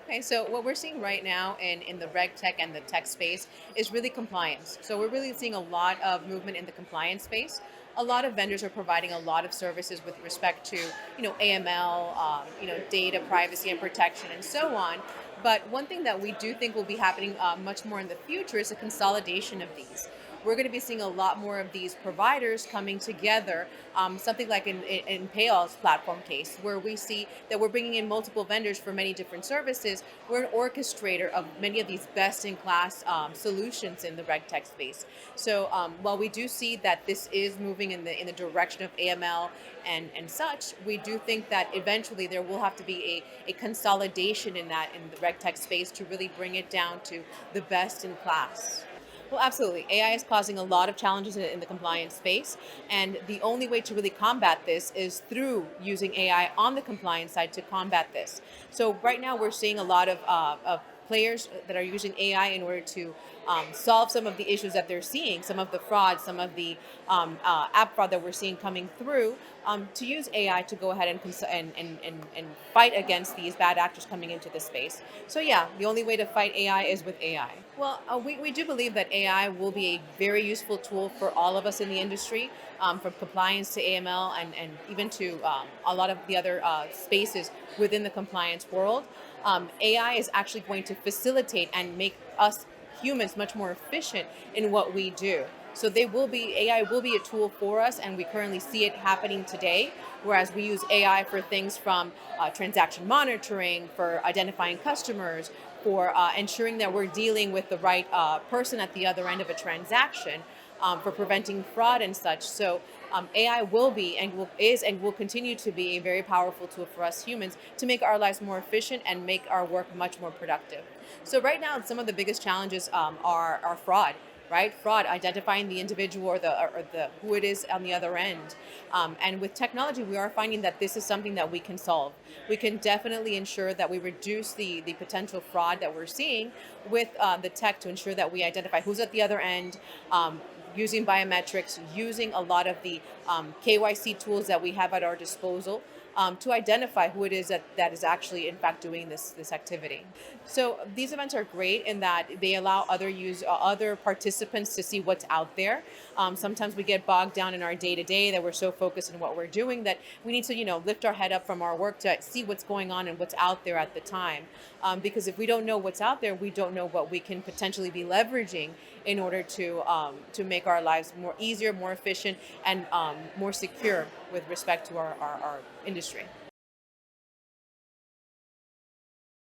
Okay, so what we're seeing right now in the reg tech and the tech space is really compliance. So we're really seeing a lot of movement in the compliance space. A lot of vendors are providing a lot of services with respect to, AML, data privacy and protection, and so on. But one thing that we do think will be happening much more in the future is a consolidation of these. We're going to be seeing a lot more of these providers coming together, something like in Payal's platform case, where we see that we're bringing in multiple vendors for many different services. We're an orchestrator of many of these best in class solutions in the reg tech space. So while we do see that this is moving in the direction of AML and such, we do think that eventually there will have to be a consolidation in that in the reg tech space to really bring it down to the best in class. Well, absolutely. AI is causing a lot of challenges in the compliance space. And the only way to really combat this is through using AI on the compliance side to combat this. So, right now, we're seeing a lot of players that are using AI in order to solve some of the issues that they're seeing, some of the fraud, some of the app fraud that we're seeing coming through, to use AI to go ahead and, and fight against these bad actors coming into the space. So, yeah, the only way to fight AI is with AI. Well, we do believe that AI will be a very useful tool for all of us in the industry, from compliance to AML and even to a lot of the other spaces within the compliance world. AI is actually going to facilitate and make us humans much more efficient in what we do. So they will be AI will be a tool for us, and we currently see it happening today. Whereas we use AI for things from transaction monitoring, for identifying customers, for ensuring that we're dealing with the right person at the other end of a transaction, for preventing fraud and such. So AI will be and will continue to be a very powerful tool for us humans to make our lives more efficient and make our work much more productive. So right now, some of the biggest challenges are fraud. Right, fraud, identifying the individual or the who it is on the other end, and with technology, we are finding that this is something that we can solve. We can definitely ensure that we reduce the potential fraud that we're seeing with the tech to ensure that we identify who's at the other end, using biometrics, using a lot of the KYC tools that we have at our disposal, to identify who it is that is actually in fact doing this activity. So these events are great in that they allow other participants to see what's out there. Sometimes we get bogged down in our day to day that we're so focused on what we're doing that we need to lift our head up from our work to see what's going on and what's out there at the time. Because if we don't know what's out there, we don't know what we can potentially be leveraging in order to make our lives more easier, more efficient, and more secure with respect to our industry.